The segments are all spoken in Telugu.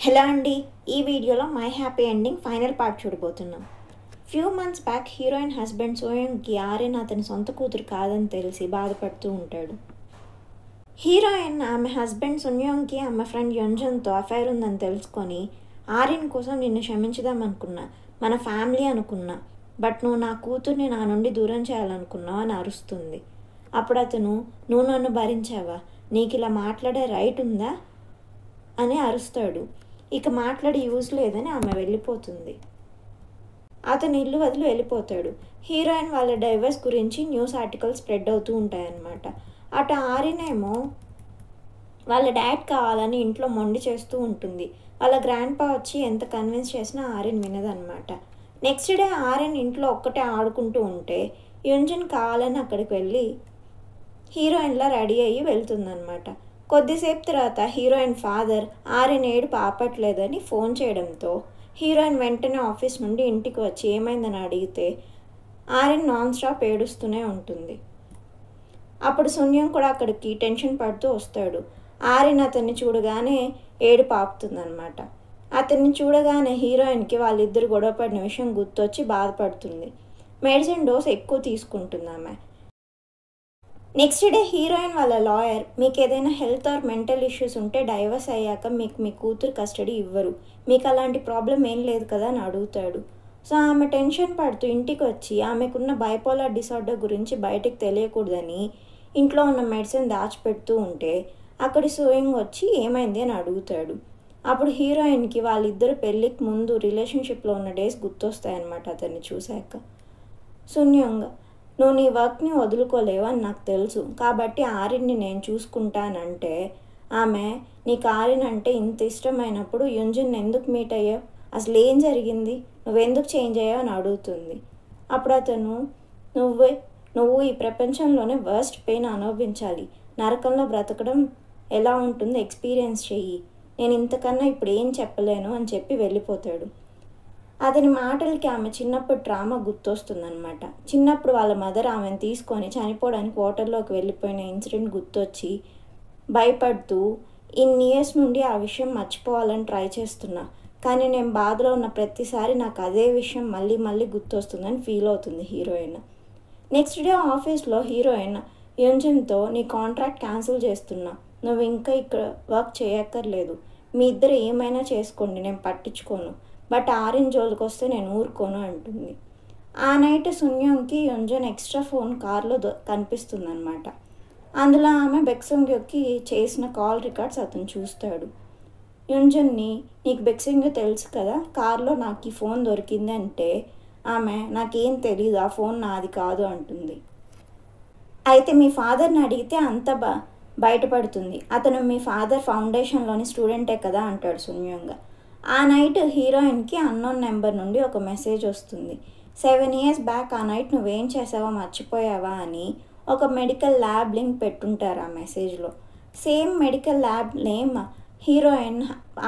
హలో అండి, ఈ వీడియోలో my happy ending final part చూడబోతున్నాం. Few months back heroine husband సోయంగ్కి ఆర్యన్ అతని సొంత కూతురు కాదని తెలిసి బాధపడుతూ ఉంటాడు. హీరోయిన్ ఆమె హస్బెండ్ సున్యోంగ్కి ఆమె ఫ్రెండ్ యోంజన్తో అఫైర్ ఉందని తెలుసుకొని ఆర్యన్ కోసం నిన్ను క్షమించుదామనుకున్నా, మన ఫ్యామిలీ అనుకున్నా, బట్ నువ్వు నా కూతుర్ని నా నుండి దూరం చేయాలనుకున్నావు అని అరుస్తుంది. అప్పుడు అతను, నువ్వు నన్ను భరించావా, నీకు ఇలా మాట్లాడే రైట్ ఉందా అని అరుస్తాడు. ఇక మాట్లాడి యూజ్ లేదని ఆమె వెళ్ళిపోతుంది. అతను ఇల్లు వదిలి వెళ్ళిపోతాడు. హీరోయిన్ వాళ్ళ డైవర్స్ గురించి న్యూస్ ఆర్టికల్స్ స్ప్రెడ్ అవుతూ ఉంటాయన్నమాట. అటు ఆర్యనేమో వాళ్ళ డాడ్ కావాలని ఇంట్లో మొండి చేస్తూ ఉంటుంది. వాళ్ళ గ్రాండ్ పా వచ్చి ఎంత కన్విన్స్ చేసినా ఆర్యన్ వినదన్నమాట. నెక్స్ట్ డే ఆర్యన్ ఇంట్లో ఒక్కటే ఆడుకుంటూ ఉంటే యుంజన్ కావాలని అక్కడికి వెళ్ళి హీరోయిన్లా రెడీ అయ్యి వెళ్తుందన్నమాట. కొద్దిసేపు తర్వాత హీరోయిన్ ఫాదర్ ఆర్యన్ ఏడుపు ఆపట్లేదని ఫోన్ చేయడంతో హీరోయిన్ వెంటనే ఆఫీస్ నుండి ఇంటికి వచ్చి ఏమైందని అడిగితే ఆర్యన్ నాన్ స్టాప్ ఏడుస్తూనే ఉంటుంది. అప్పుడు సున్యం కూడా అక్కడికి టెన్షన్ పడుతూ వస్తాడు. ఆర్యన్ అతన్ని చూడగానే ఏడుపు ఆపుతుందన్నమాట. అతన్ని చూడగానే హీరోయిన్కి వాళ్ళిద్దరు గొడవపడిన విషయం గుర్తొచ్చి బాధపడుతుంది. మెడిసిన్ డోస్ ఎక్కువ తీసుకుంటుంది ఆమె. నెక్స్ట్ డే హీరోయిన్ వాళ్ళ లాయర్, మీకు ఏదైనా హెల్త్ ఆర్ మెంటల్ ఇష్యూస్ ఉంటే డైవర్స్ అయ్యాక మీకు మీ కూతురు కస్టడీ ఇవ్వరు, మీకు అలాంటి ప్రాబ్లం ఏం లేదు కదా అని అడుగుతాడు. సో ఆమె టెన్షన్ పడుతూ ఇంటికి వచ్చి ఆమెకున్న బైపోలార్ డిసార్డర్ గురించి బయటకు తెలియకూడదని ఇంట్లో ఉన్న మెడిసిన్ దాచిపెడుతూ ఉంటే అక్కడి సోయింగ్ వచ్చి ఏమైంది అని అడుగుతాడు. అప్పుడు హీరోయిన్కి వాళ్ళిద్దరు పెళ్ళికి ముందు రిలేషన్షిప్లో ఉన్న డేస్ గుర్తొస్తాయన్నమాట అతన్ని చూశాక. సున్యంగా, నువ్వు నీ వర్క్ని వదులుకోలేవు అని నాకు తెలుసు, కాబట్టి ఆర్యన్ని నేను చూసుకుంటానంటే ఆమె, నీకు ఆర్యన్ అంటే ఇంత ఇష్టమైనప్పుడు యుంజన్ ఎందుకు మీట్ అయ్యావు, అసలు ఏం జరిగింది, నువ్వెందుకు చేంజ్ అయ్యావు అని అడుగుతుంది. అప్పుడు అతను, నువ్వు ఈ ప్రపంచంలోనే వర్స్ట్ పెయిన్ అనుభవించాలి, నరకంలో బ్రతకడం ఎలా ఉంటుందో ఎక్స్పీరియన్స్ చెయ్యి, నేను ఇంతకన్నా ఇప్పుడు ఏం చెప్పలేను అని చెప్పి వెళ్ళిపోతాడు. అతని మాటలకి ఆమె చిన్నప్పుడు డ్రామా గుర్తొస్తుందన్నమాట. చిన్నప్పుడు వాళ్ళ మదర్ ఆమెను తీసుకొని చనిపోవడానికి వాటర్లోకి వెళ్ళిపోయిన ఇన్సిడెంట్ గుర్తొచ్చి భయపడుతూ ఇన్ని ఇయర్స్ నుండి ఆ విషయం మర్చిపోవాలని ట్రై చేస్తున్నా, కానీ నేను బాధలో ఉన్న ప్రతిసారి నాకు అదే విషయం మళ్ళీ మళ్ళీ గుర్తొస్తుందని ఫీల్ అవుతుంది హీరోయిన్. నెక్స్ట్ డే ఆఫీస్లో హీరోయిన్ యుంజన్తో, నీ కాంట్రాక్ట్ క్యాన్సిల్ చేస్తున్నా, నువ్వు ఇంకా ఇక్కడ వర్క్ చేయక్కర్లేదు, మీ ఇద్దరు ఏమైనా చేసుకోండి, నేను పట్టించుకోను, బట్ ఆర్యన్ జోలికి వస్తే నేను ఊరుకోను అంటుంది. ఆ నైట్ సున్యోంగ్కి యుంజన్ ఎక్స్ట్రా ఫోన్ కార్లో కనిపిస్తుందన్నమాట. అందులో ఆమె బెక్సింగ్కి చేసిన కాల్ రికార్డ్స్ అతను చూస్తాడు. యుంజన్ని, నీకు బెక్సింగ్ తెలుసు కదా, కార్లో నాకు ఈ ఫోన్ దొరికింది అంటే ఆమె, నాకేం తెలీదు, ఆ ఫోన్ నాది కాదు అంటుంది. అయితే మీ ఫాదర్ని అడిగితే అంత బయటపడుతుంది, అతను మీ ఫాదర్ ఫౌండేషన్లోని స్టూడెంటే కదా అంటాడు సున్యోంగా. ఆ నైట్ హీరోయిన్కి అన్నోన్ నెంబర్ నుండి ఒక మెసేజ్ వస్తుంది. 7 years బ్యాక్ ఆ నైట్ నువ్వేం చేసావో మర్చిపోయావా అని ఒక మెడికల్ ల్యాబ్ లింక్ పెట్టుంటారు ఆ మెసేజ్లో. Same medical lab name heroine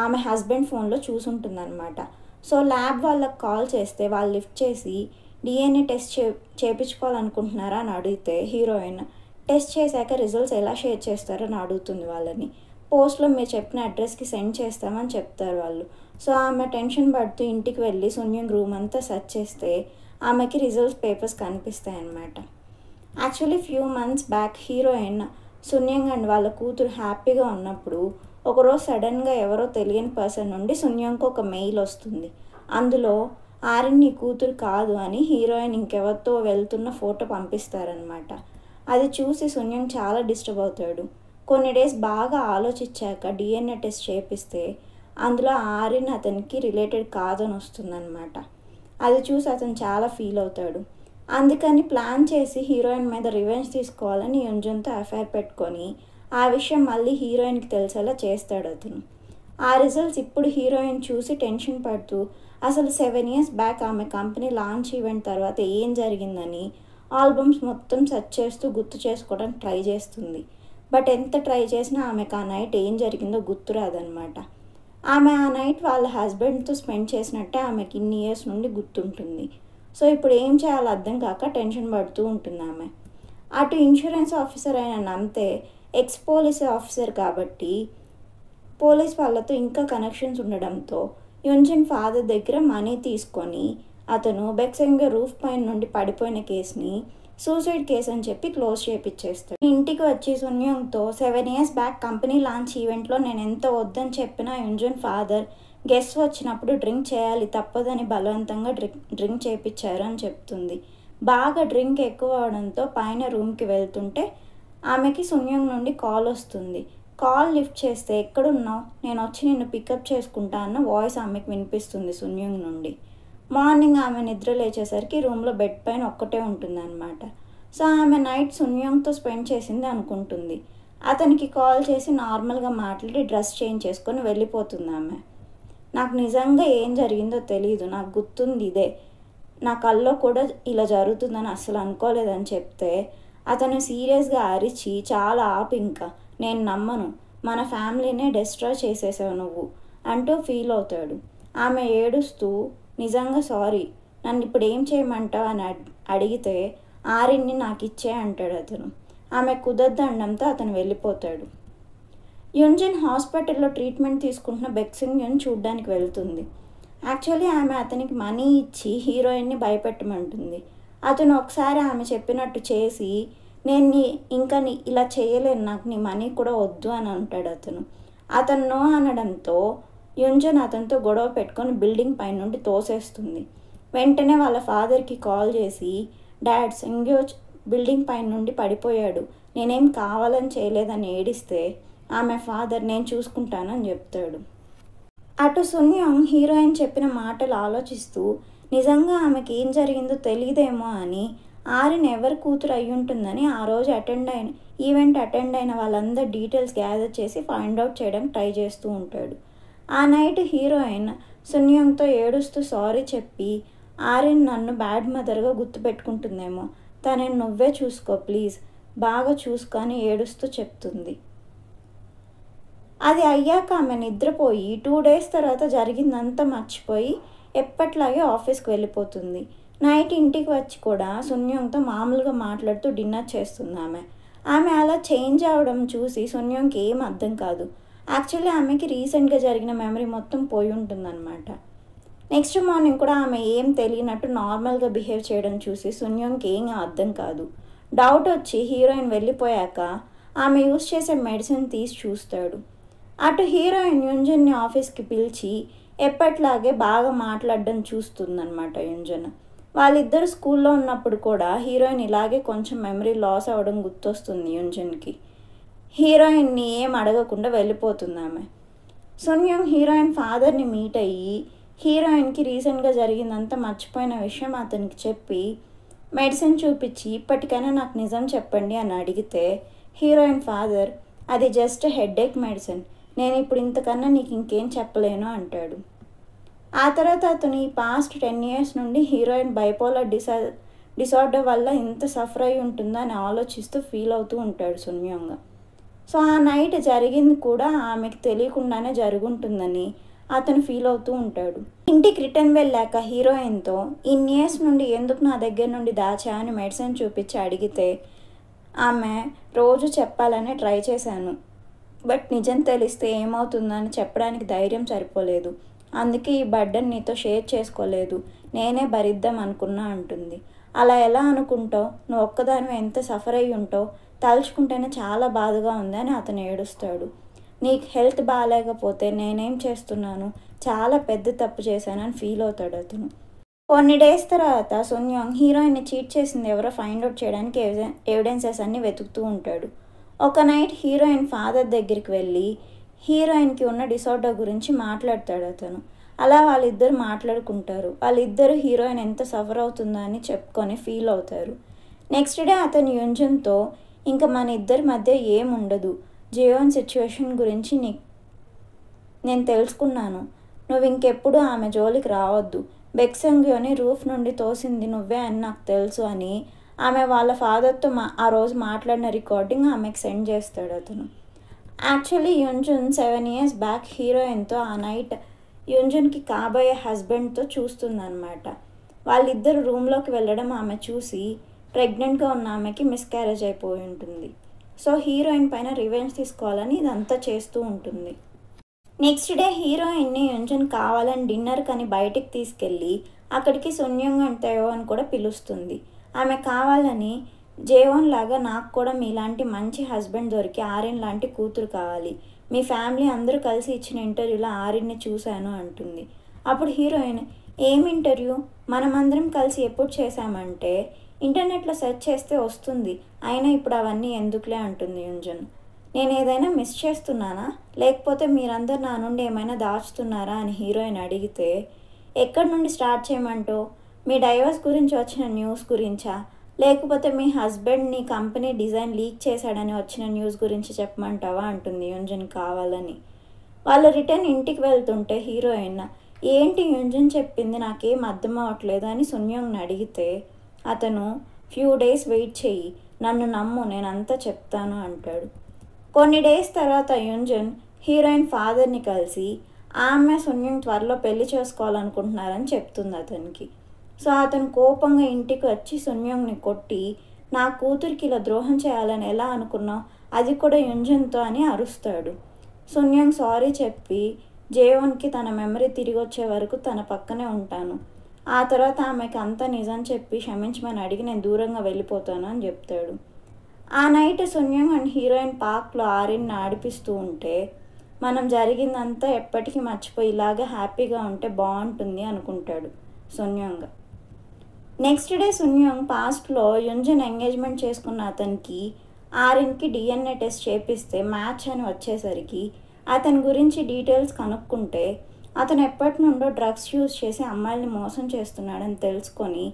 ఆమె హస్బెండ్ ఫోన్లో చూసుంటుందన్నమాట. సో ల్యాబ్ వాళ్ళకి కాల్ చేస్తే వాళ్ళు లిఫ్ట్ చేసి DNA టెస్ట్ చేయించుకోవాలనుకుంటున్నారా అని అడిగితే హీరోయిన్, టెస్ట్ చేశాక రిజల్ట్స్ ఎలా షేర్ చేస్తారని అడుగుతుంది వాళ్ళని. పోస్ట్లో మీరు చెప్పిన అడ్రస్కి సెండ్ చేస్తామని చెప్తారు వాళ్ళు. సో ఆమె టెన్షన్ పడుతూ ఇంటికి వెళ్ళి సున్యంగ్ రూమ్ అంతా సెర్చ్ చేస్తే ఆమెకి రిజల్ట్స్ పేపర్స్ కనిపిస్తాయి అన్నమాట. Actually few months back heroine Sunyoung and వాళ్ళ కూతురు హ్యాపీగా ఉన్నప్పుడు ఒకరోజు సడన్గా ఎవరో తెలియని పర్సన్ నుండి సున్యంగ్కి ఒక మెయిల్ వస్తుంది. అందులో ఆర్యన్ నీ కూతురు కాదు అని హీరోయిన్ ఇంకెవరితో వెళ్తున్న ఫోటో పంపిస్తారనమాట. అది చూసి సున్యంగ్ చాలా డిస్టర్బ్ అవుతాడు. కొన్ని డేస్ బాగా ఆలోచించాక DNA టెస్ట్ చేపిస్తే అందులో ఆర్యన్ అతనికి రిలేటెడ్ కాదని వస్తుందన్నమాట. అది చూసి అతను చాలా ఫీల్ అవుతాడు. అందుకని ప్లాన్ చేసి హీరోయిన్ మీద రివెంజ్ తీసుకోవాలని యుంజన్తో అఫైర్ పెట్టుకొని ఆ విషయం మళ్ళీ హీరోయిన్కి తెలిసేలా చేస్తాడు అతను. ఆ రిజల్ట్స్ ఇప్పుడు హీరోయిన్ చూసి టెన్షన్ పడుతూ అసలు 7 years బ్యాక్ ఆమె కంపెనీ లాంచ్ ఈవెంట్ తర్వాత ఏం జరిగిందని ఆల్బమ్స్ మొత్తం సెర్చ్ చేస్తూ గుర్తు చేసుకోవడానికి ట్రై చేస్తుంది. బట్ ఎంత ట్రై చేసినా ఆమెకు ఆ నైట్ ఏం జరిగిందో గుర్తురాదనమాట. ఆమె ఆ నైట్ వాళ్ళ హస్బెండ్తో స్పెండ్ చేసినట్టే ఆమెకి ఇన్ని ఇయర్స్ నుండి గుర్తుంటుంది. సో ఇప్పుడు ఏం చేయాలో అర్థం కాక టెన్షన్ పడుతూ ఉంటుంది ఆమె. అటు ఇన్సూరెన్స్ ఆఫీసర్ అయిన నంతే ఎక్స్ పోలీస్ ఆఫీసర్ కాబట్టి పోలీస్ వాళ్ళతో ఇంకా కనెక్షన్స్ ఉండడంతో యున్జిన్ ఫాదర్ దగ్గర మనీ తీసుకొని అతను బెక్సెంగ్ రూఫ్ పైన నుండి పడిపోయిన కేసుని సూసైడ్ కేసు అని చెప్పి క్లోజ్ చేయించేస్తాడు. ఇంటికి వచ్చి సున్యోంగ్తో 7 years బ్యాక్ కంపెనీ లాంచ్ ఈవెంట్లో నేను ఎంత వద్దని చెప్పినా యున్జిన్ ఫాదర్ గెస్ట్ వచ్చినప్పుడు డ్రింక్ చేయాలి తప్పదని బలవంతంగా డ్రింక్ చేయించారు అని చెప్తుంది. బాగా డ్రింక్ ఎక్కువ అవడంతో పైన రూమ్కి వెళ్తుంటే ఆమెకి సున్యోంగ్ నుండి కాల్ వస్తుంది. కాల్ లిఫ్ట్ చేస్తే ఎక్కడున్నావు, నేను వచ్చి నిన్ను పికప్ చేసుకుంటా అన్న వాయిస్ ఆమెకి వినిపిస్తుంది సున్యోంగ్ నుండి. మార్నింగ్ ఆమె నిద్ర లేచేసరికి రూమ్లో బెడ్ పైన ఒక్కటే ఉంటుందన్నమాట. సో ఆమె నైట్ సున్యోంగ్తో స్పెండ్ చేసింది అనుకుంటుంది. అతనికి కాల్ చేసి నార్మల్గా మాట్లాడి డ్రెస్ చేంజ్ చేసుకొని వెళ్ళిపోతుంది ఆమె. నాకు నిజంగా ఏం జరిగిందో తెలియదు, నాకు గుర్తుంది ఇదే, నా కల్లో కూడా ఇలా జరుగుతుందని అస్సలు అనుకోలేదని చెప్తే అతను సీరియస్గా అరిచి చాలా ఆపు, ఇంకా నేను నమ్మను, మన ఫ్యామిలీనే డిస్ట్రాయ్ చేసేసావు నువ్వు అంటూ ఫీల్ అవుతాడు. ఆమె ఏడుస్తూ నిజంగా సారీ, నన్ను ఇప్పుడు ఏం చేయమంటావు అని అడిగితే ఆరిన్ని నాకు ఇచ్చే అంటాడు అతను. ఆమె కుదరదండంతో అతను వెళ్ళిపోతాడు. యున్జిన్ హాస్పిటల్లో ట్రీట్మెంట్ తీసుకుంటున్న బెక్సింగ్ యున్ చూడ్డానికి వెళ్తుంది. యాక్చువల్లీ ఆమె అతనికి మనీ ఇచ్చి హీరోయిన్ని భయపెట్టమంటుంది. అతను ఒకసారి ఆమె చెప్పినట్టు చేసి నేను ఇంకా ఇలా చేయలేను, నాకు నీ మనీ కూడా వద్దు అని అంటాడు అతను. అతను నో అనడంతో యున్జన్ అతనితో గొడవ పెట్టుకొని బిల్డింగ్ పై నుండి తోసేస్తుంది. వెంటనే వాళ్ళ ఫాదర్కి కాల్ చేసి డాడ్ సింగ్యో బిల్డింగ్ పై నుండి పడిపోయాడు, నేనేం కావాలని చేయలేదని ఏడిస్తే ఆమె ఫాదర్ నేను చూసుకుంటానని చెప్తాడు. అటు సున్యోంగ్ హీరోయిన్ చెప్పిన మాటలు ఆలోచిస్తూ నిజంగా ఆమెకి ఏం జరిగిందో తెలియదేమో అని ఆరిన్ ఎవరి కూతురు అయి ఉంటుందని ఆ రోజు ఈవెంట్ అటెండ్ అయిన వాళ్ళందరి డీటెయిల్స్ గ్యాదర్ చేసి ఫైండ్ అవుట్ చేయడానికి ట్రై చేస్తూ ఉంటాడు. ఆ నైట్ హీరోయిన్ సున్యోంగ్తో ఏడుస్తూ సారీ చెప్పి ఆరిన్ నన్ను బ్యాడ్ మదర్గా గుర్తుపెట్టుకుంటుందేమో, తనని నువ్వే చూసుకో ప్లీజ్, బాగా చూసుకొని ఏడుస్తూ చెప్తుంది. అది అయ్యాక ఆమె నిద్రపోయి 2 days తర్వాత జరిగిందంతా మర్చిపోయి ఎప్పట్లాగే ఆఫీస్కి వెళ్ళిపోతుంది. నైట్ ఇంటికి వచ్చి కూడా సున్యోంగ్తో మామూలుగా మాట్లాడుతూ డిన్నర్ చేస్తుంది ఆమె అలా చేంజ్ అవ్వడం చూసి సున్యోంగ్కి ఏం అర్థం కాదు. యాక్చువల్లీ ఆమెకి రీసెంట్గా జరిగిన మెమరీ మొత్తం పోయి ఉంటుందన్నమాట. నెక్స్ట్ మార్నింగ్ కూడా ఆమె ఏం తెలియనట్టు నార్మల్గా బిహేవ్ చేయడం చూసి సున్యోంగ్కి ఏం అర్థం కాదు. డౌట్ వచ్చి హీరోయిన్ వెళ్ళిపోయాక ఆమె యూజ్ చేసే మెడిసిన్ తీసి చూస్తాడు. అటు హీరోయిన్ యున్జన్ని ఆఫీస్కి పిలిచి ఎప్పట్లాగే బాగా మాట్లాడడం చూస్తుందన్నమాట యున్జన్. వాళ్ళిద్దరు స్కూల్లో ఉన్నప్పుడు కూడా హీరోయిన్ ఇలాగే కొంచెం మెమరీ లాస్ అవ్వడం గుర్తొస్తుంది యున్జన్కి. హీరోయిన్ని ఏం అడగకుండా వెళ్ళిపోతుంది ఆమె. సున్యోంగ్ హీరోయిన్ ఫాదర్ని మీట్ అయ్యి హీరోయిన్కి రీసెంట్గా జరిగిందంతా మర్చిపోయిన విషయం అతనికి చెప్పి మెడిసిన్ చూపించి ఇప్పటికైనా నాకు నిజం చెప్పండి అని అడిగితే హీరోయిన్ ఫాదర్ అది జస్ట్ హెడేక్ మెడిసిన్, నేను ఇప్పుడు ఇంతకన్నా నీకు ఇంకేం చెప్పలేను అంటాడు. ఆ తర్వాత అతను ఈ పాస్ట్ 10 years నుండి హీరోయిన్ బైపోలర్ డిసార్డర్ వల్ల ఇంత సఫర్ అయి ఉంటుందో అని ఆలోచిస్తూ ఫీల్ అవుతూ ఉంటాడు సున్యోంగ్. సో ఆ నైట్ జరిగింది కూడా ఆమెకు తెలియకుండానే జరుగుంటుందని అతను ఫీల్ అవుతూ ఉంటాడు. ఇంటికి రిటర్న్ వెళ్ళాక హీరోయిన్తో ఇన్ని ఇయర్స్ నుండి ఎందుకు నా దగ్గర నుండి దాచా అని మెడిసిన్ చూపించి అడిగితే ఆమె రోజు చెప్పాలని ట్రై చేశాను, బట్ నిజం తెలిస్తే ఏమవుతుందని చెప్పడానికి ధైర్యం సరిపోలేదు, అందుకే ఈ బర్డన్ నీతో షేర్ చేసుకోలేదు, నేనే భరిద్దాం అనుకున్నా అంటుంది. అలా ఎలా అనుకుంటావు, నువ్వు ఒక్కదానివే ఎంత సఫర్ అయ్యి ఉంటావు, తలుచుకుంటేనే చాలా బాధగా ఉందని అతను ఏడుస్తాడు. నీకు హెల్త్ బాగాలేకపోతే నేనేం చేస్తున్నాను, చాలా పెద్ద తప్పు చేశానని ఫీల్ అవుతాడు అతను. కొన్ని డేస్ తర్వాత సున్యోంగ్ హీరోయిన్ని చీట్ చేసింది ఎవరో ఫైండ్ అవుట్ చేయడానికి ఎవిడెన్సెస్ అన్నీ వెతుకుతూ ఉంటాడు. ఒక నైట్ హీరోయిన్ ఫాదర్ దగ్గరికి వెళ్ళి హీరోయిన్కి ఉన్న డిసార్డర్ గురించి మాట్లాడతాడు అతను. అలా వాళ్ళిద్దరు మాట్లాడుకుంటారు. వాళ్ళిద్దరు హీరోయిన్ ఎంత సఫర్ అవుతుందో అని చెప్పుకొని ఫీల్ అవుతారు. నెక్స్ట్ డే అతను యున్జన్తో ఇంకా మన ఇద్దరి మధ్య ఏముండదు, జియోన్ సిచ్యువేషన్ గురించి నేను తెలుసుకున్నాను, నువ్వు ఇంకెప్పుడు ఆమె జోలికి రావద్దు, బెక్సెంగ్యోని రూఫ్ నుండి తోసింది నువ్వే అని నాకు తెలుసు అని ఆమె వాళ్ళ ఫాదర్తో ఆ రోజు మాట్లాడిన రికార్డింగ్ ఆమెకు సెండ్ చేస్తాడు అతను. యాక్చువల్లీ యున్జన్ 7 years బ్యాక్ హీరోయిన్తో ఆ నైట్ యున్జన్కి కాబోయే హస్బెండ్తో చూస్తుందన్నమాట. వాళ్ళిద్దరు రూమ్లోకి వెళ్ళడం ఆమె చూసి ప్రెగ్నెంట్గా ఉన్న ఆమెకి మిస్క్యారేజ్ అయిపోయి ఉంటుంది. సో హీరోయిన్ పైన రివెంజ్ తీసుకోవాలని ఇదంతా చేస్తూ ఉంటుంది. నెక్స్ట్ డే హీరోయిన్ని యుంజన్ కావాలని డిన్నర్ కని బయటికి తీసుకెళ్ళి అక్కడికి సున్యోంగ్ అండ్ తేవోన్ కూడా పిలుస్తుంది. ఆమె కావాలని జేవోన్ లాగా నాకు కూడా మీలాంటి మంచి హస్బెండ్ దొరికి ఆర్యన్ లాంటి కూతురు కావాలి, మీ ఫ్యామిలీ అందరూ కలిసి ఇచ్చిన ఇంటర్వ్యూలో ఆర్యన్ని చూశాను అంటుంది. అప్పుడు హీరోయిన్, ఏం ఇంటర్వ్యూ, మనమందరం కలిసి ఎప్పుడు చేశామంటే ఇంటర్నెట్లో సెర్చ్ చేస్తే వస్తుంది, అయినా ఇప్పుడు అవన్నీ ఎందుకులే అంటుంది యుంజన్. నేను ఏదైనా మిస్ చేస్తున్నానా, లేకపోతే మీరందరూ నా నుండి ఏమైనా దాచుతున్నారా అని హీరోయిన్ అడిగితే, ఎక్కడి నుండి స్టార్ట్ చేయమంటో, మీ డైవర్స్ గురించి వచ్చిన న్యూస్ గురించా, లేకపోతే మీ హస్బెండ్ నీ కంపెనీ డిజైన్ లీక్ చేశాడని వచ్చిన న్యూస్ గురించి చెప్పమంటావా అంటుంది యుంజన్ కావాలని. వాళ్ళు రిటర్న్ ఇంటికి వెళ్తుంటే హీరోయిన్, ఏంటి యుంజన్ చెప్పింది నాకేం అర్థం అవ్వట్లేదు అని సున్యోంగ్ని అడిగితే అతను, ఫ్యూ డేస్ వెయిట్ చెయ్యి, నన్ను నమ్ము, నేనంతా చెప్తాను అంటాడు. కొన్ని డేస్ తర్వాత యుంజన్ హీరోయిన్ ఫాదర్ని కలిసి ఆమె సున్యోంగ్ త్వరలో పెళ్లి చేసుకోవాలనుకుంటున్నారని చెప్తుంది అతనికి. సో అతను కోపంగా ఇంటికి వచ్చి సున్యోంగ్ని కొట్టి, నా కూతురికి ఇలా ద్రోహం చేయాలని ఎలా అనుకున్నావు, అది కూడా యుంజన్తో అని అరుస్తాడు. సున్యోంగ్ సారీ చెప్పి జేవోన్కి తన మెమరీ తిరిగి వచ్చే వరకు తన పక్కనే ఉంటాను, ఆ తర్వాత ఆమెకి అంతా నిజం చెప్పి క్షమించమని అడిగి నేను దూరంగా వెళ్ళిపోతాను అని చెప్తాడు. ఆ నైట్ సున్యోంగ్ అండ్ హీరోయిన్ పార్క్లో ఆర్యన్ని ఆడిపిస్తూ ఉంటే, మనం జరిగిందంతా ఎప్పటికీ మర్చిపోయి ఇలాగే హ్యాపీగా ఉంటే బాగుంటుంది అనుకుంటాడు సున్యోంగ్. నెక్స్ట్ డే సున్యోంగ్ పాస్ట్లో యుంజన్ ఎంగేజ్మెంట్ చేసుకున్న అతనికి ఆర్యన్కి డిఎన్ఏ టెస్ట్ చేపిస్తే మ్యాచ్ అని వచ్చేసరికి అతని గురించి డీటెయిల్స్ కనుక్కుంటే అతను ఎప్పటి నుండో డ్రగ్స్ యూజ్ చేసి అమ్మాయిల్ని మోసం చేస్తున్నాడని తెలుసుకొని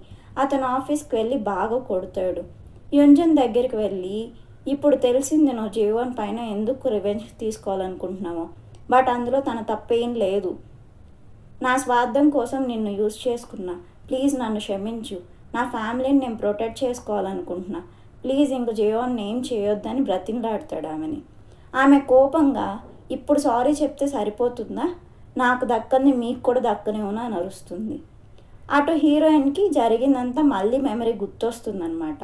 అతను ఆఫీస్కి వెళ్ళి బాగా కొడతాడు. యుంజన్ దగ్గరికి వెళ్ళి, ఇప్పుడు తెలిసింది నువ్వు జీవన్ పైన ఎందుకు రివెంజ్ తీసుకోవాలనుకుంటున్నావు, బట్ అందులో తన తప్పేం లేదు, నా స్వార్థం కోసం నిన్ను యూజ్ చేసుకున్నా, ప్లీజ్ నన్ను క్షమించు, నా ఫ్యామిలీని నేను ప్రొటెక్ట్ చేసుకోవాలనుకుంటున్నా, ప్లీజ్ ఇంక జీవన్ ఏం చేయొద్దని బ్రతిమలాడతాడు ఆమెని. ఆమె కోపంగా, ఇప్పుడు సారీ చెప్తే సరిపోతుందా, నాకు దక్కని మీకు కూడా దక్కనేమో అని అరుస్తుంది. అటు హీరోయిన్కి జరిగిందంతా మళ్ళీ మెమరీ గుర్తొస్తుందన్నమాట.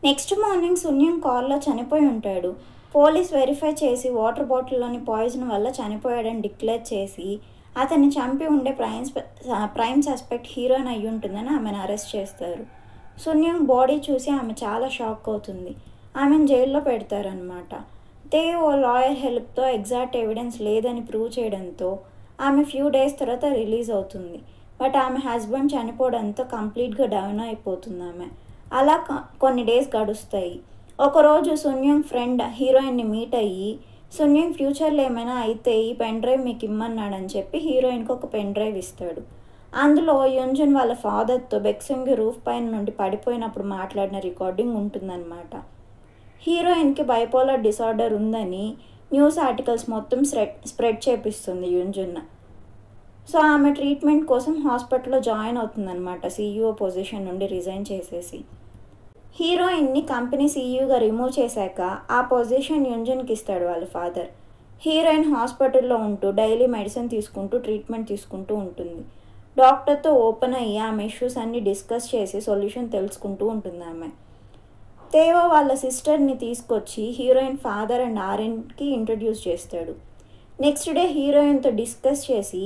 నెక్స్ట్ మార్నింగ్ సున్యోంగ్ కాల్లో చనిపోయి ఉంటాడు. పోలీస్ వెరిఫై చేసి వాటర్ బాటిల్లోని పాయిజన్ వల్ల చనిపోయాడని డిక్లేర్ చేసి అతన్ని చంపి ఉండే ప్రైమ్ సస్పెక్ట్ హీరోయిన్ అయ్యి ఉంటుందని ఆమెను అరెస్ట్ చేస్తారు. సున్యోంగ్ బాడీ చూసి ఆమె చాలా షాక్ అవుతుంది. ఆమెను జైల్లో పెడతారనమాట. ఓ లాయర్ హెల్ప్తో ఎగ్జాక్ట్ ఎవిడెన్స్ లేదని ప్రూవ్ చేయడంతో ఆమె ఫ్యూ డేస్ తర్వాత రిలీజ్ అవుతుంది. బట్ ఆమె హస్బెండ్ చనిపోవడంతో కంప్లీట్గా డౌన్ అయిపోతుంది ఆమె. అలా కొన్ని డేస్ గడుస్తాయి. ఒకరోజు సున్యోంగ్ ఫ్రెండ్ హీరోయిన్ని మీట్ అయ్యి, సున్యోంగ్ ఫ్యూచర్లో ఏమైనా అయితే ఈ పెన్ డ్రైవ్ మీకు ఇమ్మన్నాడని చెప్పి హీరోయిన్కి ఒక పెన్ డ్రైవ్ ఇస్తాడు. అందులో యుంజన్ వాళ్ళ ఫాదర్తో బెక్సింగ్ రూఫ్ పైన నుండి పడిపోయినప్పుడు మాట్లాడిన రికార్డింగ్ ఉంటుందన్నమాట. హీరోయిన్కి బైపోలర్ డిసార్డర్ ఉందని న్యూస్ ఆర్టికల్స్ మొత్తం స్ప్రెడ్ చేపిస్తుంది యుంజన్. సో ఆమె ట్రీట్మెంట్ కోసం హాస్పిటల్లో జాయిన్ అవుతుందన్నమాట, సీఈఓ పొజిషన్ నుండి రిజైన్ చేసేసి. హీరోయిన్ని కంపెనీ సీఈఓగా రిమూవ్ చేశాక ఆ పొజిషన్ యుంజన్కి ఇస్తాడు వాళ్ళ ఫాదర్. హీరోయిన్ హాస్పిటల్లో ఉంటూ డైలీ మెడిసిన్ తీసుకుంటూ ట్రీట్మెంట్ తీసుకుంటూ ఉంటుంది. డాక్టర్తో ఓపెన్ అయ్యి ఆమె ఇష్యూస్ అన్నీ డిస్కస్ చేసి సొల్యూషన్ తెలుసుకుంటూ ఉంటుంది ఆమె. తేవో వాళ్ళ సిస్టర్ని తీసుకొచ్చి హీరోయిన్ ఫాదర్ అండ్ ఆర్యన్కి ఇంట్రడ్యూస్ చేస్తాడు. నెక్స్ట్ డే హీరోయిన్తో డిస్కస్ చేసి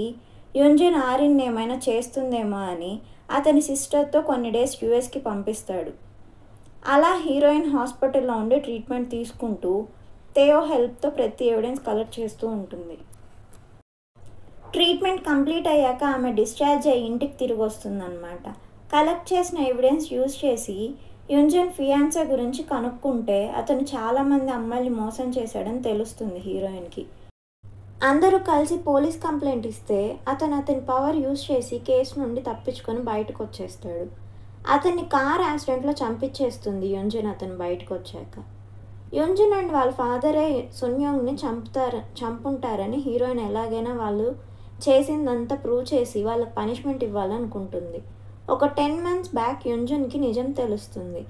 యుంజన్ ఆర్యన్ ఏమైనా చేస్తుందేమో అని అతని సిస్టర్తో కొన్ని డేస్ యూఎస్కి పంపిస్తాడు. అలా హీరోయిన్ హాస్పిటల్లో ఉండి ట్రీట్మెంట్ తీసుకుంటూ తేవో హెల్ప్తో ప్రతి ఎవిడెన్స్ కలెక్ట్ చేస్తూ ఉంటుంది. ట్రీట్మెంట్ కంప్లీట్ అయ్యాక ఆమె డిశ్చార్జ్ అయ్యి ఇంటికి తిరిగి వస్తుందన్నమాట. కలెక్ట్ చేసిన ఎవిడెన్స్ యూజ్ చేసి యుంజన్ ఫియాన్సే గురించి కనుక్కుంటే అతను చాలామంది అమ్మాయిని మోసం చేశాడని తెలుస్తుంది హీరోయిన్కి. అందరూ కలిసి పోలీస్ కంప్లైంట్ ఇస్తే అతని పవర్ యూజ్ చేసి కేసు నుండి తప్పించుకొని బయటకు వచ్చేస్తాడు. అతన్ని కార్ యాక్సిడెంట్లో చంపించేస్తుంది యుంజన్ అతను బయటకు వచ్చాక. యుంజన్ అండ్ వాళ్ళ ఫాదరే సున్యోంగ్ని చంపుంటారని హీరోయిన్ ఎలాగైనా వాళ్ళు చేసిందంతా ప్రూవ్ చేసి వాళ్ళకి పనిష్మెంట్ ఇవ్వాలనుకుంటుంది. ఒక 10 months బ్యాక్ యుంజన్కి నిజం తెలుస్తుంది.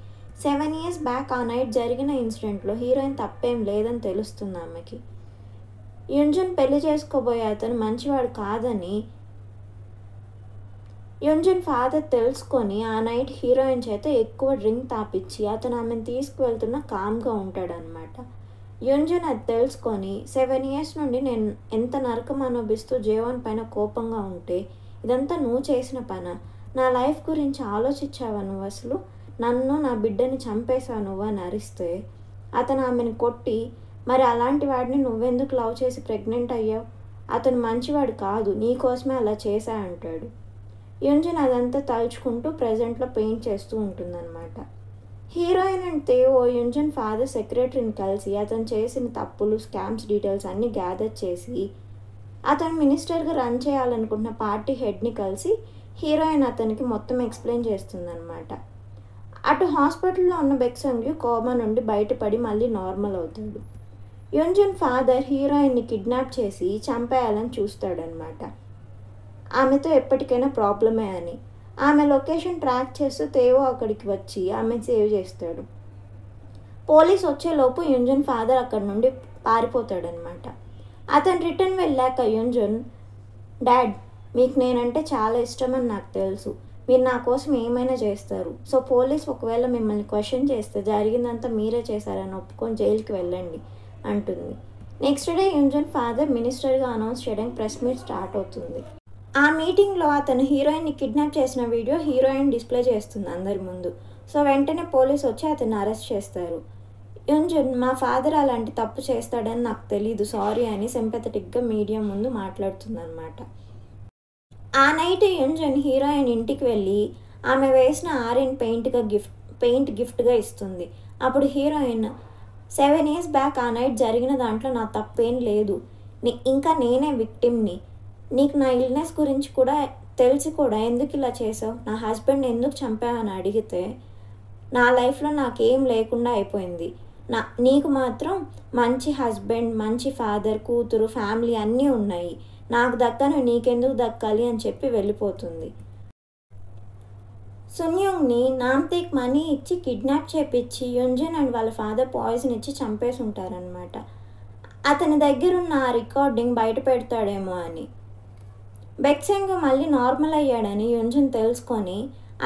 7 years బ్యాక్ ఆ నైట్ జరిగిన ఇన్సిడెంట్లో హీరోయిన్ తప్పేం లేదని తెలుస్తుంది ఆమెకి. యుంజన్ పెళ్లి చేసుకోబోయే అతను మంచివాడు కాదని యుంజన్ ఫాదర్ తెలుసుకొని ఆ నైట్ హీరోయిన్ చేత ఎక్కువ డ్రింక్ తాపించి అతను ఆమెను తీసుకువెళ్తున్న కామ్గా ఉంటాడనమాట. యుంజన్ అది తెలుసుకొని 7 years నుండి నేను ఎంత నరకం అనుభవిస్తూ జీవన్ పైన కోపంగా ఉంటే ఇదంతా నువ్వు చేసిన పనా, నా లైఫ్ గురించి ఆలోచించావా నువ్వు, అసలు నన్ను నా బిడ్డని చంపేశావు నువ్వు అని అరిస్తే అతను ఆమెను కొట్టి, మరి అలాంటి వాడిని నువ్వెందుకు లవ్ చేసి ప్రెగ్నెంట్ అయ్యావు, అతను మంచివాడు కాదు, నీకోసమే అలా చేశా అంటాడు. యుంజన్ అదంతా తలుచుకుంటూ ప్రజెంట్లో పెయింట్ చేస్తూ ఉంటుందన్నమాట. హీరోయిన్ అండ్ తేవో యుంజన్ ఫాదర్ సెక్రటరీని కలిసి అతను చేసిన తప్పులు, స్కామ్స్ డీటెయిల్స్ అన్నీ గ్యాదర్ చేసి అతను మినిస్టర్గా రన్ చేయాలనుకుంటున్న పార్టీ హెడ్ని కలిసి హీరోయిన్ అతనికి మొత్తం ఎక్స్ప్లెయిన్ చేస్తుందన్నమాట. అటు హాస్పిటల్లో ఉన్న బెక్సంగ్యూ కోమా నుండి బయటపడి మళ్ళీ నార్మల్ అవుతాడు. యుంజన్ ఫాదర్ హీరోయిన్ని కిడ్నాప్ చేసి చంపేయాలని చూస్తాడనమాట. ఆమెతో ఎప్పటికైనా ప్రాబ్లమే అని. ఆమె లొకేషన్ ట్రాక్ చేస్తూ తేవో అక్కడికి వచ్చి ఆమెను సేవ్ చేస్తాడు. పోలీస్ వచ్చేలోపు యుంజన్ ఫాదర్ అక్కడి నుండి పారిపోతాడనమాట. అతను రిటర్న్ వెళ్ళాక యుంజన్, డాడ్ మీకు నేనంటే చాలా ఇష్టమని నాకు తెలుసు, మీరు నా కోసం ఏమైనా చేస్తారు, సో పోలీస్ ఒకవేళ మిమ్మల్ని క్వశ్చన్ చేస్తే జరిగిందంతా మీరే చేశారని ఒప్పుకొని జైలుకి వెళ్ళండి అంటుంది. నెక్స్ట్ డే యుంజన్ ఫాదర్ మినిస్టర్గా అనౌన్స్ చేయడానికి ప్రెస్ మీట్ స్టార్ట్ అవుతుంది. ఆ మీటింగ్లో అతను హీరోయిన్ని కిడ్నాప్ చేసిన వీడియో హీరోయిన్ డిస్ప్లే చేస్తుంది అందరి ముందు. సో వెంటనే పోలీస్ వచ్చి అతన్ని అరెస్ట్ చేస్తారు. యుంజన్, మా ఫాదర్ అలాంటి తప్పు చేస్తాడని నాకు తెలీదు, సారీ అని సింపథెటిక్గా మీడియా ముందు మాట్లాడుతుందన్నమాట. ఆ నైట్ యుంజన్ హీరోయిన్ ఇంటికి వెళ్ళి ఆమె వేసిన ఆరెంజ్ పెయింట్ గిఫ్ట్గా ఇస్తుంది. అప్పుడు హీరోయిన్, 7 years బ్యాక్ ఆ నైట్ జరిగిన దాంట్లో నా తప్పేం లేదు, ఇంకా నేనే విక్టిమ్ని, నీకు నా ఇల్నెస్ గురించి కూడా తెలిసి కూడా ఎందుకు ఇలా చేసావు, నా హస్బెండ్ ఎందుకు చంపావని అడిగితే నా లైఫ్లో నాకేం లేకుండా అయిపోయింది, నీకు మాత్రం మంచి హస్బెండ్, మంచి ఫాదర్, కూతురు, ఫ్యామిలీ అన్నీ ఉన్నాయి, నాకు దక్కను నీకెందుకు దక్కాలి అని చెప్పి వెళ్ళిపోతుంది. సున్యోంగ్ని నామ్తేక్ మనీ ఇచ్చి కిడ్నాప్ చేపించి యుంజన్ అండ్ వాళ్ళ ఫాదర్ పాయిజన్ ఇచ్చి చంపేసి ఉంటారనమాట. అతని దగ్గరున్న ఆ రికార్డింగ్ బయట పెడతాడేమో అని. బెక్సెంగ్ మళ్ళీ నార్మల్ అయ్యాడని యుంజన్ తెలుసుకొని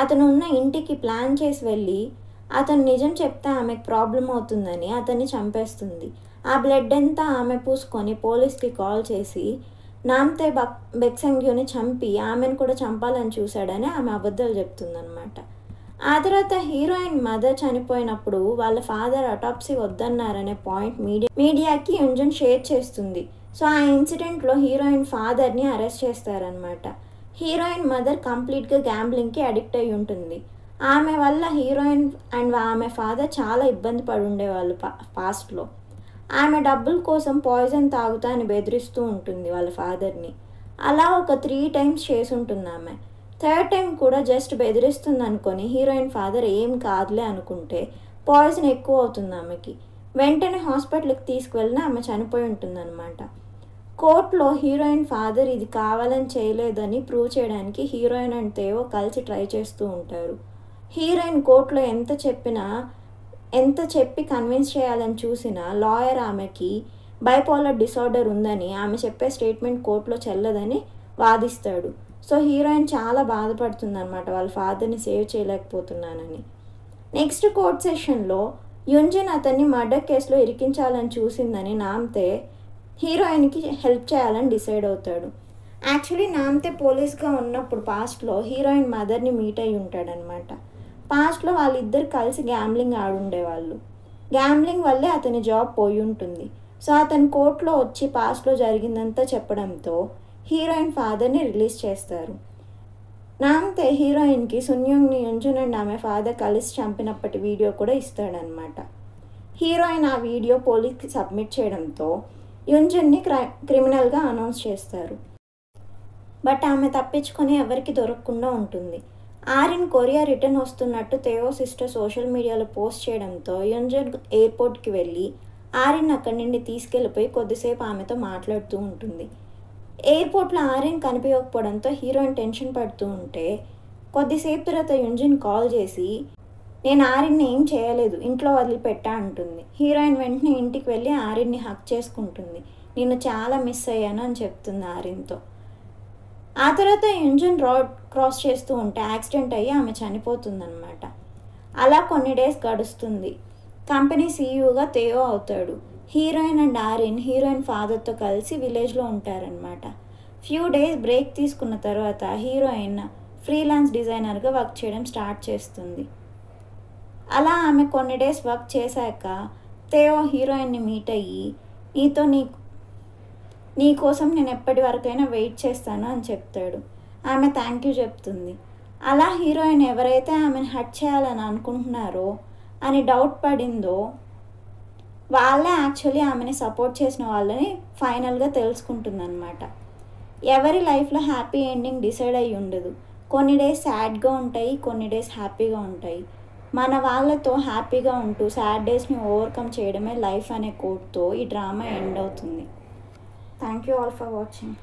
అతను ఉన్న ఇంటికి ప్లాన్ చేసి వెళ్ళి అతను నిజం చెప్తే ఆమెకు ప్రాబ్లం అవుతుందని అతన్ని చంపేస్తుంది. ఆ బ్లడ్ అంతా ఆమె పూసుకొని పోలీస్కి కాల్ చేసి నామ్తే బెక్సెంగ్యూని చంపి ఆమెను కూడా చంపాలని చూశాడని ఆమె అబద్ధాలు చెప్తుందనమాట. ఆ తర్వాత హీరోయిన్ మదర్ చనిపోయినప్పుడు వాళ్ళ ఫాదర్ అటాప్సీ వద్దన్నారనే పాయింట్ మీడియాకి యుంజన్ షేర్ చేస్తుంది. సో ఆ ఇన్సిడెంట్లో హీరోయిన్ ఫాదర్ని అరెస్ట్ చేస్తారనమాట. హీరోయిన్ మదర్ కంప్లీట్గా గ్యాంబ్లింగ్కి అడిక్ట్ అయి ఉంటుంది. ఆమె వల్ల హీరోయిన్ అండ్ ఆమె ఫాదర్ చాలా ఇబ్బంది పడి ఉండేవాళ్ళు పాస్ట్లో. ఆమె డబ్బుల కోసం పాయిజన్ తాగుతా అని బెదిరిస్తూ ఉంటుంది వాళ్ళ ఫాదర్ని. అలా ఒక 3 times చేసి ఉంటుంది ఆమె. 3rd time కూడా జస్ట్ బెదిరిస్తుంది అనుకొని హీరోయిన్ ఫాదర్ ఏం కాదులే అనుకుంటే పాయిజన్ ఎక్కువ అవుతుంది ఆమెకి. వెంటనే హాస్పిటల్కి తీసుకువెళ్ళిన ఆమె చనిపోయి ఉంటుందన్నమాట. కోర్టులో హీరోయిన్ ఫాదర్ ఇది కావాలని చేయలేదని ప్రూవ్ చేయడానికి హీరోయిన్ అండ్ తేవో కలిసి ట్రై చేస్తూ ఉంటారు. హీరోయిన్ కోర్టులో ఎంత చెప్పి కన్విన్స్ చేయాలని చూసినా లాయర్ ఆమెకి బైపోలర్ డిసార్డర్ ఉందని, ఆమె చెప్పే స్టేట్మెంట్ కోర్టులో చెల్లదని వాదిస్తాడు. సో హీరోయిన్ చాలా బాధపడుతుందన్నమాట, వాళ్ళ ఫాదర్ని సేవ్ చేయలేకపోతున్నానని. నెక్స్ట్ కోర్ట్ సెషన్లో యుంజన్ అతన్ని మర్డర్ కేసులో ఇరికించాలని చూసిందని నామ్తే హీరోయిన్కి హెల్ప్ చేయాలని డిసైడ్ అవుతాడు. యాక్చువల్లీ నామ్తే పోలీస్గా ఉన్నప్పుడు పాస్ట్లో హీరోయిన్ మదర్ని మీట్ అయి ఉంటాడనమాట. పాస్ట్లో వాళ్ళిద్దరు కలిసి గ్యాంబ్లింగ్ ఆడుండేవాళ్ళు. గ్యాంబ్లింగ్ వల్లే అతని జాబ్ పోయి ఉంటుంది. సో అతను కోర్టులో వచ్చి పాస్ట్లో జరిగిందంతా చెప్పడంతో హీరోయిన్ ఫాదర్ని రిలీజ్ చేస్తారు. నామ్తే హీరోయిన్కి సున్యోంగ్ని యుంజన్ అండ్ ఆమె ఫాదర్ కలిసి చంపినప్పటి వీడియో కూడా ఇస్తాడనమాట. హీరోయిన్ ఆ వీడియో పోలీస్కి సబ్మిట్ చేయడంతో యుంజన్ని క్రిమినల్గా అనౌన్స్ చేస్తారు. బట్ ఆమె తప్పించుకొని ఎవరికి దొరకకుండా ఉంటుంది. ఆరిన్ కొరియా రిటర్న్ వస్తున్నట్టు తేవో సిస్టర్ సోషల్ మీడియాలో పోస్ట్ చేయడంతో యుంజన్ ఎయిర్పోర్ట్కి వెళ్ళి ఆరిన్ అక్కడి నుండి తీసుకెళ్ళిపోయి కొద్దిసేపు ఆమెతో మాట్లాడుతూ ఉంటుంది. ఎయిర్పోర్ట్లో ఆరిన్ కనిపించకపోవడంతో హీరోయిన్ టెన్షన్ పడుతూ ఉంటే కొద్దిసేపు తర్వాత యుంజన్ కాల్ చేసి, నేను ఆరిన్ని ఏం చేయలేదు, ఇంట్లో వదిలిపెట్టా అంటుంది. హీరోయిన్ వెంటనే ఇంటికి వెళ్ళి ఆరిన్ని హక్ చేసుకుంటుంది. నేను చాలా మిస్ అయ్యాను అని చెప్తుంది ఆరిన్తో. ఆ తర్వాత యుంజన్ రోడ్ క్రాస్ చేస్తూ ఉంటే యాక్సిడెంట్ అయ్యి ఆమె చనిపోతుందన్నమాట. అలా కొన్ని డేస్ గడుస్తుంది. కంపెనీ సీఈఓగా తేవో అవుతాడు. హీరోయిన్ అండ్ ఆర్యన్ హీరోయిన్ ఫాదర్తో కలిసి విలేజ్లో ఉంటారనమాట. ఫ్యూ డేస్ బ్రేక్ తీసుకున్న తర్వాత హీరోయిన్ ఫ్రీలాన్స్ డిజైనర్గా వర్క్ చేయడం స్టార్ట్ చేస్తుంది. అలా ఆమె కొన్ని డేస్ వర్క్ చేశాక తేయో హీరోయిన్ని మీట్ అయ్యి, నీ కోసం నేను ఎప్పటి వరకైనా వెయిట్ చేస్తాను అని చెప్తాడు. ఆమె థ్యాంక్ యూ చెప్తుంది. అలా హీరోయిన్ ఎవరైతే ఆమెను హర్ట్ చేయాలని అనుకుంటున్నారో అని డౌట్ పడిందో వాళ్ళే యాక్చువల్లీ ఆమెని సపోర్ట్ చేసిన వాళ్ళని ఫైనల్గా తెలుసుకుంటుందన్నమాట. ఎవరి లైఫ్లో హ్యాపీ ఎండింగ్ డిసైడ్ అయ్యి ఉండదు. కొన్ని డేస్ సాడ్గా ఉంటాయి, కొన్ని డేస్ హ్యాపీగా ఉంటాయి. మన వాళ్ళతో హ్యాపీగా ఉంటూ సాడ్ డేస్ని ఓవర్కమ్ చేయడమే లైఫ్ అనే కోట్తో ఈ డ్రామా ఎండ్ అవుతుంది. Thank you all for watching.